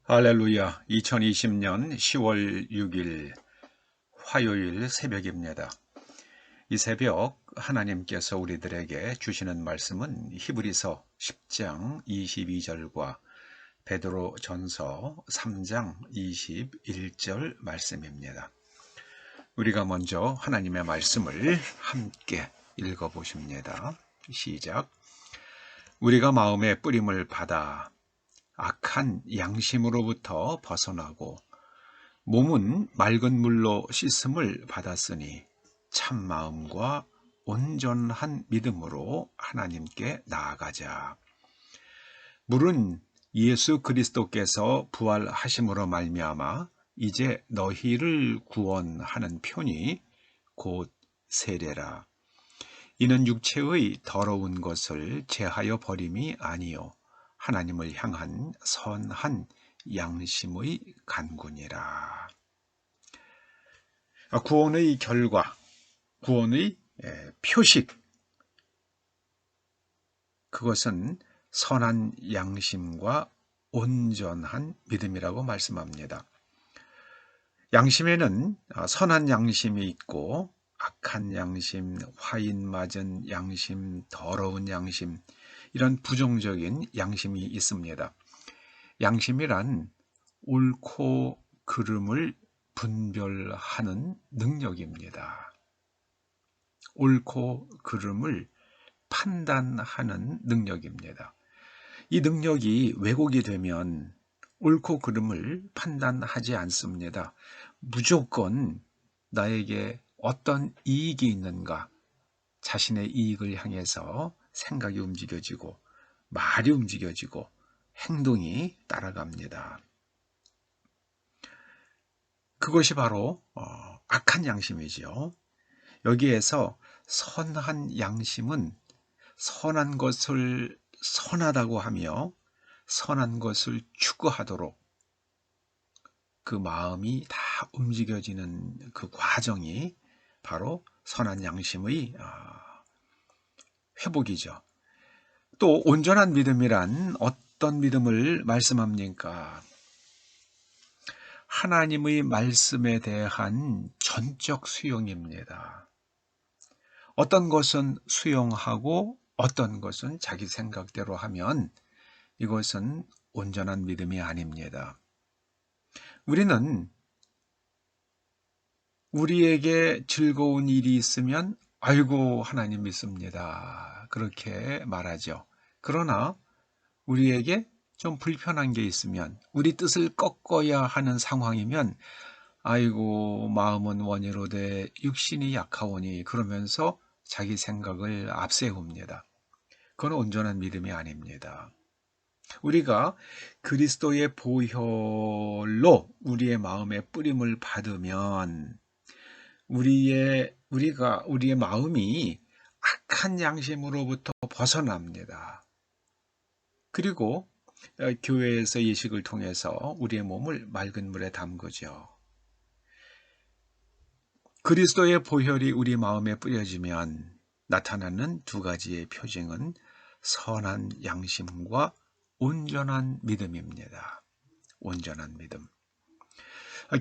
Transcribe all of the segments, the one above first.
할렐루야. 2020년 10월 6일 화요일 새벽입니다. 이 새벽 하나님께서 우리들에게 주시는 말씀은 히브리서 10장 22절과 베드로전서 3장 21절 말씀입니다. 우리가 먼저 하나님의 말씀을 함께 읽어보십니다. 시작. 우리가 마음의 뿌림을 받아 악한 양심으로부터 벗어나고 몸은 맑은 물로 씻음을 받았으니 참 마음과 온전한 믿음으로 하나님께 나아가자. 물은 예수 그리스도께서 부활하심으로 말미암아 이제 너희를 구원하는 편이 곧 세례라. 이는 육체의 더러운 것을 제하여 버림이 아니요 하나님을 향한 선한 양심의 간구니라. 구원의 결과, 구원의 표식, 그것은 선한 양심과 온전한 믿음이라고 말씀합니다. 양심에는 선한 양심이 있고 악한 양심, 화인 맞은 양심, 더러운 양심, 이런 부정적인 양심이 있습니다. 양심이란 옳고 그름을 분별하는 능력입니다. 옳고 그름을 판단하는 능력입니다. 이 능력이 왜곡이 되면 옳고 그름을 판단하지 않습니다. 무조건 나에게 어떤 이익이 있는가, 자신의 이익을 향해서 생각이 움직여지고 말이 움직여지고 행동이 따라갑니다. 그것이 바로 악한 양심이지요. 여기에서 선한 양심은 선한 것을 선하다고 하며 선한 것을 추구하도록 그 마음이 다 움직여지는 그 과정이 바로 선한 양심의 회복이죠. 또 온전한 믿음이란 어떤 믿음을 말씀합니까? 하나님의 말씀에 대한 전적 수용입니다. 어떤 것은 수용하고 어떤 것은 자기 생각대로 하면 이것은 온전한 믿음이 아닙니다. 우리는 우리에게 즐거운 일이 있으면 아이고 하나님 믿습니다. 그렇게 말하죠. 그러나 우리에게 좀 불편한 게 있으면 우리 뜻을 꺾어야 하는 상황이면 아이고 마음은 원이로되 육신이 약하오니 그러면서 자기 생각을 앞세웁니다. 그건 온전한 믿음이 아닙니다. 우리가 그리스도의 보혈로 우리의 마음에 뿌림을 받으면 우리의 마음이 악한 양심으로부터 벗어납니다. 그리고 교회에서 예식을 통해서 우리의 몸을 맑은 물에 담그죠. 그리스도의 보혈이 우리 마음에 뿌려지면 나타나는 두 가지의 표징은 선한 양심과 온전한 믿음입니다. 온전한 믿음.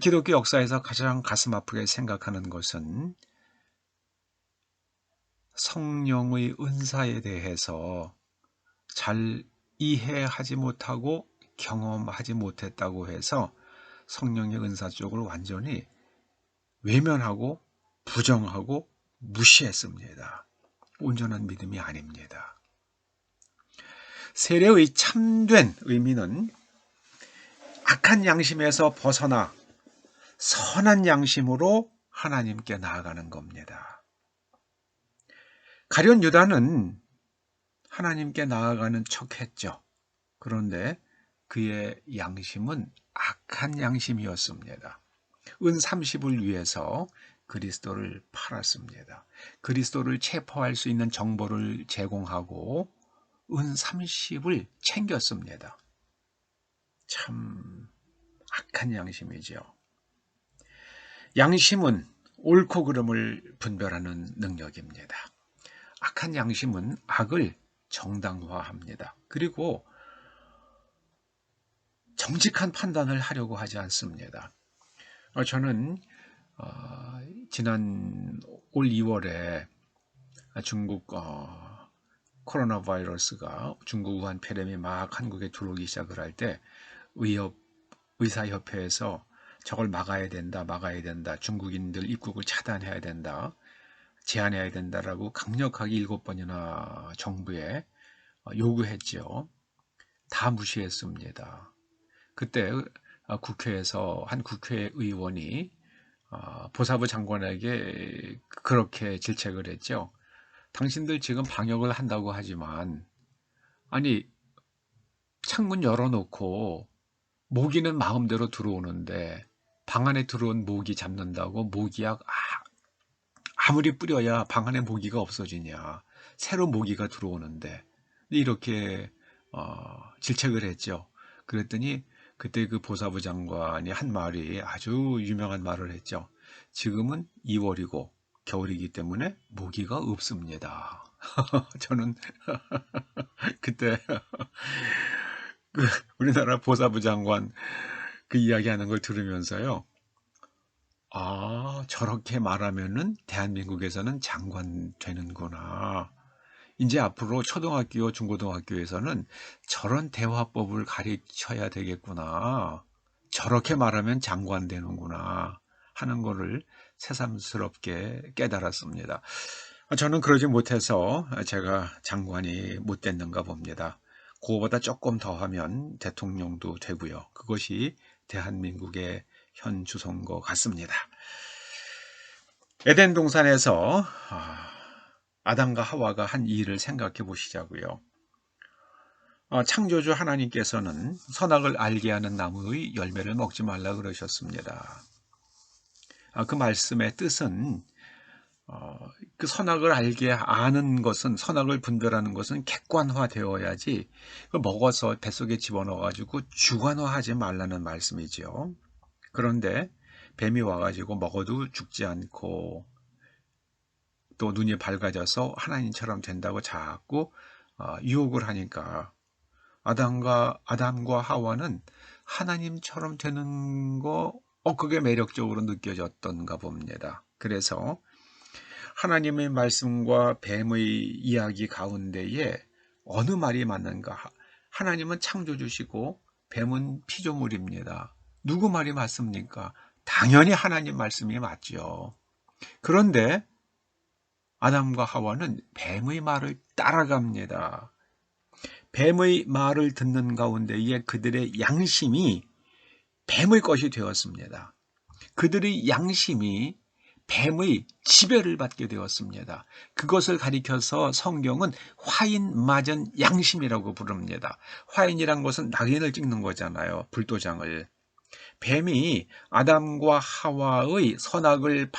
기독교 역사에서 가장 가슴 아프게 생각하는 것은 성령의 은사에 대해서 잘 이해하지 못하고 경험하지 못했다고 해서 성령의 은사 쪽을 완전히 외면하고 부정하고 무시했습니다. 온전한 믿음이 아닙니다. 세례의 참된 의미는 악한 양심에서 벗어나 선한 양심으로 하나님께 나아가는 겁니다. 가룟 유다는 하나님께 나아가는 척했죠. 그런데 그의 양심은 악한 양심이었습니다. 은 30을 위해서 그리스도를 팔았습니다. 그리스도를 체포할 수 있는 정보를 제공하고 은 30을 챙겼습니다. 참 악한 양심이죠. 양심은 옳고 그름을 분별하는 능력입니다. 악한 양심은 악을 정당화합니다. 그리고 정직한 판단을 하려고 하지 않습니다. 저는 지난 올 2월에 중국 코로나 바이러스가 중국 우한 폐렴이 막 한국에 들어오기 시작을 할 때 의사협회에서 저걸 막아야 된다, 중국인들 입국을 차단해야 된다, 제한해야 된다라고 강력하게 7번이나 정부에 요구했죠. 다 무시했습니다. 그때 국회에서 한 국회의원이 보사부 장관에게 그렇게 질책을 했죠. 당신들 지금 방역을 한다고 하지만 아니 창문 열어놓고 모기는 마음대로 들어오는데 방 안에 들어온 모기 잡는다고 모기약 아무리 뿌려야 방 안에 모기가 없어지냐. 새로 모기가 들어오는데 이렇게 질책을 했죠. 그랬더니 그때 그 보사부 장관이 한 말이 아주 유명한 말을 했죠. 지금은 2월이고 겨울이기 때문에 모기가 없습니다. 저는 그때 그 우리나라 보사부 장관 그 이야기하는 걸 들으면서요. 저렇게 말하면은 대한민국에서는 장관 되는구나. 이제 앞으로 초등학교, 중고등학교에서는 저런 대화법을 가르쳐야 되겠구나. 저렇게 말하면 장관 되는구나 하는 거를 새삼스럽게 깨달았습니다. 저는 그러지 못해서 제가 장관이 못 됐는가 봅니다. 그거보다 조금 더 하면 대통령도 되고요. 그것이 대한민국의 현 주소인 것 같습니다. 에덴 동산에서 아담과 하와가 한 일을 생각해 보시자고요. 창조주 하나님께서는 선악을 알게 하는 나무의 열매를 먹지 말라 그러셨습니다. 그 말씀의 뜻은 그 선악을 알게 아는 것은, 선악을 분별하는 것은 객관화되어야지 먹어서 뱃속에 집어넣어가지고 주관화하지 말라는 말씀이지요. 그런데 뱀이 와가지고 먹어도 죽지 않고 또 눈이 밝아져서 하나님처럼 된다고 자꾸 유혹을 하니까 아담과 하와는 하나님처럼 되는 거 그게 매력적으로 느껴졌던가 봅니다. 그래서 하나님의 말씀과 뱀의 이야기 가운데에 어느 말이 맞는가? 하나님은 창조주시고 뱀은 피조물입니다. 누구 말이 맞습니까? 당연히 하나님 말씀이 맞죠. 그런데 아담과 하와는 뱀의 말을 따라갑니다. 뱀의 말을 듣는 가운데에 그들의 양심이 뱀의 것이 되었습니다. 그들의 양심이 뱀의 지배를 받게 되었습니다. 그것을 가리켜서 성경은 화인 맞은 양심이라고 부릅니다. 화인이란 것은 낙인을 찍는 거잖아요. 불도장을. 뱀이 아담과 하와의 선악을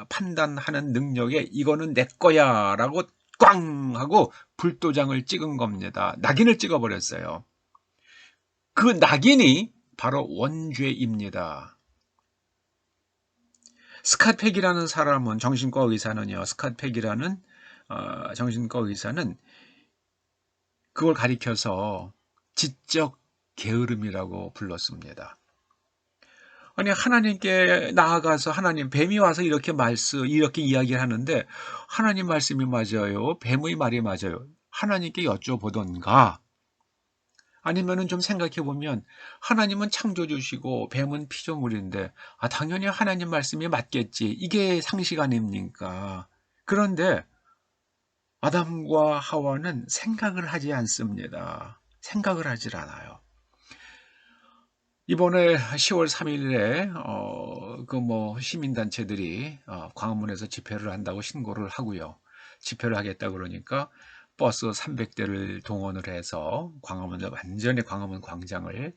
판단하는 능력에 이거는 내 거야 라고 꽝 하고 불도장을 찍은 겁니다. 낙인을 찍어버렸어요. 그 낙인이 바로 원죄입니다. 스캇팩이라는 사람은, 정신과 의사는요, 스캇팩이라는 정신과 의사는 그걸 가리켜서 지적 게으름이라고 불렀습니다. 아니 하나님께 나아가서 하나님, 뱀이 와서 이렇게 이야기를 하는데 하나님 말씀이 맞아요? 뱀의 말이 맞아요? 하나님께 여쭤보던가 아니면은 좀 생각해 보면 하나님은 창조주시고 뱀은 피조물인데 당연히 하나님 말씀이 맞겠지. 이게 상식 아닙니까? 그런데 아담과 하와는 생각을 하지 않습니다. 생각을 하질 않아요. 이번에 10월 3일에 시민단체들이 광화문에서 집회를 한다고 신고를 하고요. 집회를 하겠다 그러니까 버스 300대를 동원을 해서 완전히 광화문 광장을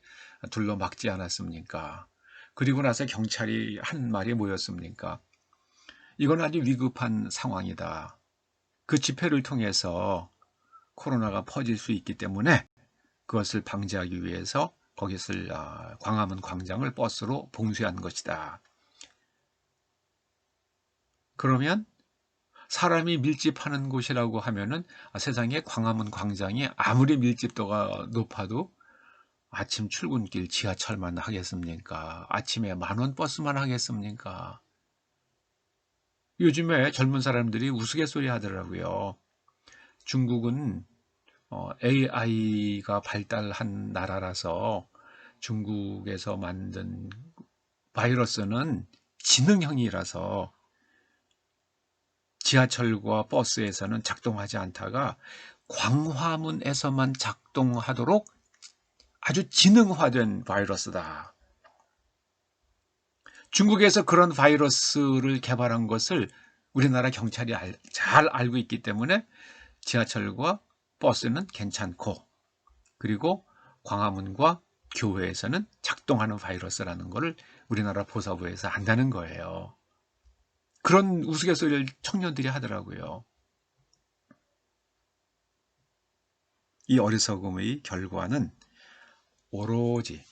둘러막지 않았습니까? 그리고 나서 경찰이 한 말이 뭐였습니까? 이건 아주 위급한 상황이다. 그 집회를 통해서 코로나가 퍼질 수 있기 때문에 그것을 방지하기 위해서 거기를 광화문 광장을 버스로 봉쇄한 것이다. 그러면 사람이 밀집하는 곳이라고 하면은 세상에 광화문 광장이 아무리 밀집도가 높아도 아침 출근길 지하철만 하겠습니까? 아침에 10,000원 버스만 하겠습니까? 요즘에 젊은 사람들이 우스갯소리 하더라고요. 중국은 AI가 발달한 나라라서 중국에서 만든 바이러스는 지능형이라서 지하철과 버스에서는 작동하지 않다가 광화문에서만 작동하도록 아주 지능화된 바이러스다. 중국에서 그런 바이러스를 개발한 것을 우리나라 경찰이 잘 알고 있기 때문에 지하철과 버스는 괜찮고, 그리고 광화문과 교회에서는 작동하는 바이러스라는 것을 우리나라 보사부에서 안다는 거예요. 그런 우스갯소리를 청년들이 하더라고요. 이 어리석음의 결과는 오로지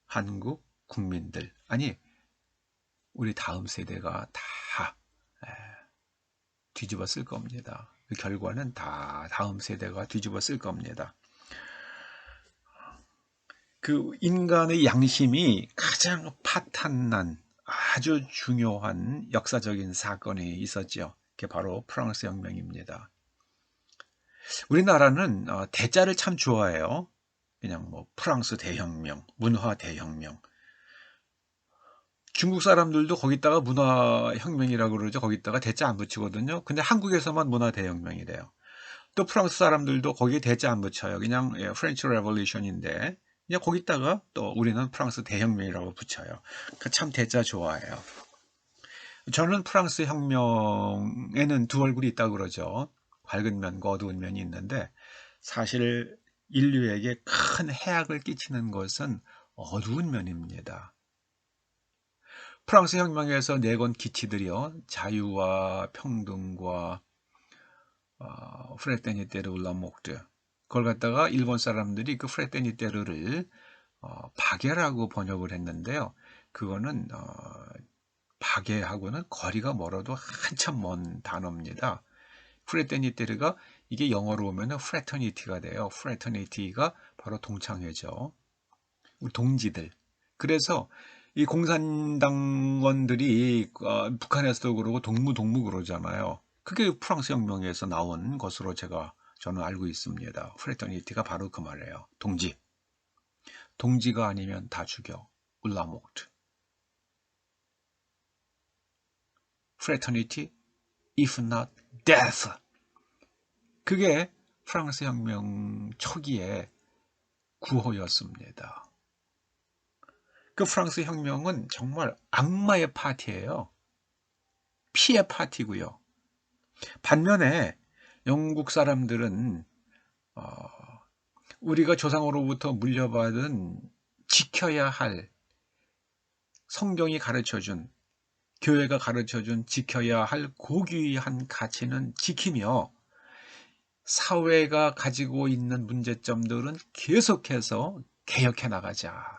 한국 국민들, 아니 우리 다음 세대가 다 뒤집어 쓸 겁니다. 그 결과는 다 다음 세대가 뒤집어 쓸 겁니다. 그 인간의 양심이 가장 파탄난 아주 중요한 역사적인 사건이 있었죠. 그게 바로 프랑스 혁명입니다. 우리나라는 대자를 참 좋아해요. 그냥 뭐 프랑스 대혁명, 문화 대혁명. 중국 사람들도 거기다가 문화혁명이라고 그러죠. 거기다가 대자 안 붙이거든요. 근데 한국에서만 문화대혁명이래요. 또 프랑스 사람들도 거기에 대자 안 붙여요. 그냥 프렌치 레볼루션인데 그냥 거기다가 또 우리는 프랑스 대혁명이라고 붙여요. 참 대자 좋아해요. 저는 프랑스 혁명에는 두 얼굴이 있다고 그러죠. 밝은 면과 어두운 면이 있는데 사실 인류에게 큰 해악을 끼치는 것은 어두운 면입니다. 프랑스 혁명에서 내건 기치들이요. 자유와 평등과 프레테니테르 울라목드. 그걸 갖다가 일본 사람들이 그 프레테니테르를 박애라고 번역을 했는데요. 그거는 박애하고는 거리가 멀어도 한참 먼 단어입니다. 프레테니테르가 이게 영어로 오면 프레터니티가 돼요. 프레터니티가 바로 동창회죠. 우리 동지들. 그래서 이 공산당원들이 북한에서도 그러고 동무 그러잖아요. 그게 프랑스 혁명에서 나온 것으로 저는 알고 있습니다. 프레터니티가 바로 그 말이에요. 동지. 동지가 아니면 다 죽여. 울라목트. 프레터니티, if not death. 그게 프랑스 혁명 초기의 구호였습니다. 그 프랑스 혁명은 정말 악마의 파티예요. 피의 파티고요. 반면에 영국 사람들은 우리가 조상으로부터 물려받은 지켜야 할 성경이 가르쳐준 교회가 가르쳐준 지켜야 할 고귀한 가치는 지키며 사회가 가지고 있는 문제점들은 계속해서 개혁해 나가자.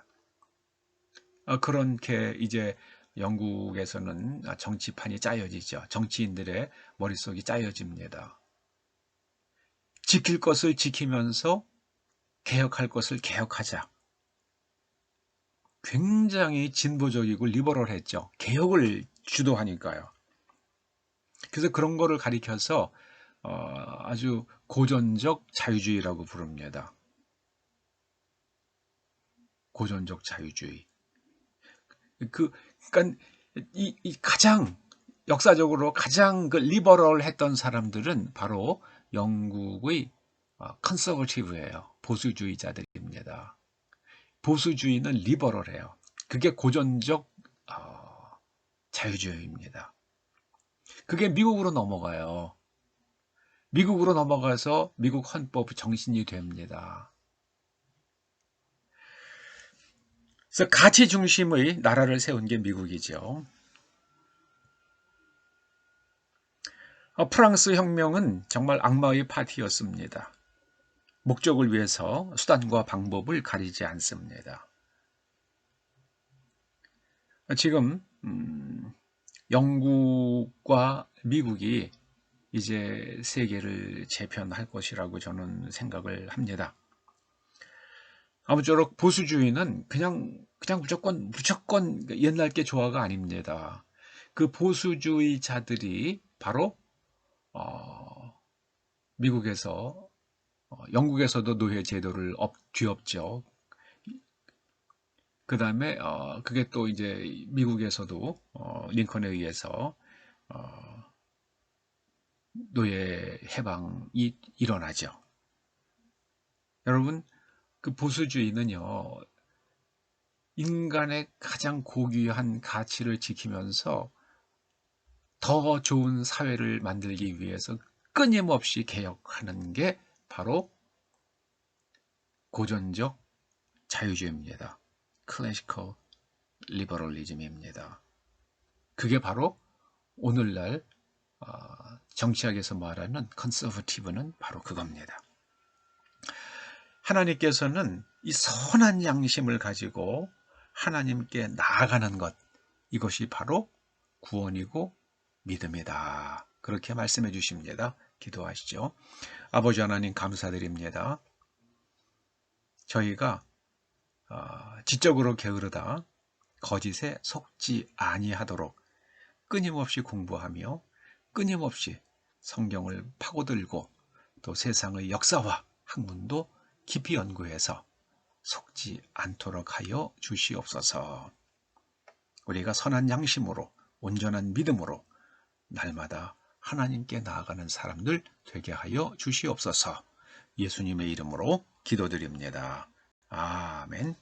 그렇게 이제 영국에서는 정치판이 짜여지죠. 정치인들의 머릿속이 짜여집니다. 지킬 것을 지키면서 개혁할 것을 개혁하자. 굉장히 진보적이고 리버럴했죠. 개혁을 주도하니까요. 그래서 그런 거를 가리켜서 아주 고전적 자유주의라고 부릅니다. 고전적 자유주의. 그러니까 이 가장 역사적으로 가장 그 리버럴했던 사람들은 바로 영국의 컨서버티브예요. 보수주의자들입니다. 보수주의는 리버럴해요. 그게 고전적 자유주의입니다. 그게 미국으로 넘어가요. 미국으로 넘어가서 미국 헌법 정신이 됩니다. 그래서 가치 중심의 나라를 세운 게 미국이죠. 프랑스 혁명은 정말 악마의 파티였습니다. 목적을 위해서 수단과 방법을 가리지 않습니다. 지금 영국과 미국이 이제 세계를 재편할 것이라고 저는 생각을 합니다. 아무쪼록 보수주의는 그냥 무조건 옛날 게 좋아가 아닙니다. 그 보수주의자들이 바로 미국에서 영국에서도 노예 제도를 뒤엎죠. 그 다음에 그게 또 이제 미국에서도 링컨에 의해서 노예 해방이 일어나죠. 여러분, 그 보수주의는요, 인간의 가장 고귀한 가치를 지키면서 더 좋은 사회를 만들기 위해서 끊임없이 개혁하는 게 바로 고전적 자유주의입니다. 클래시컬 리버럴리즘입니다. 그게 바로 오늘날 정치학에서 말하는 컨서버티브는 바로 그겁니다. 하나님께서는 이 선한 양심을 가지고 하나님께 나아가는 것, 이것이 바로 구원이고 믿음이다. 그렇게 말씀해 주십니다. 기도하시죠. 아버지 하나님 감사드립니다. 저희가 지적으로 게으르다 거짓에 속지 아니하도록 끊임없이 공부하며 끊임없이 성경을 파고들고 또 세상의 역사와 학문도 깊이 연구해서 속지 않도록 하여 주시옵소서. 우리가 선한 양심으로 온전한 믿음으로 날마다 하나님께 나아가는 사람들 되게 하여 주시옵소서. 예수님의 이름으로 기도드립니다. 아멘.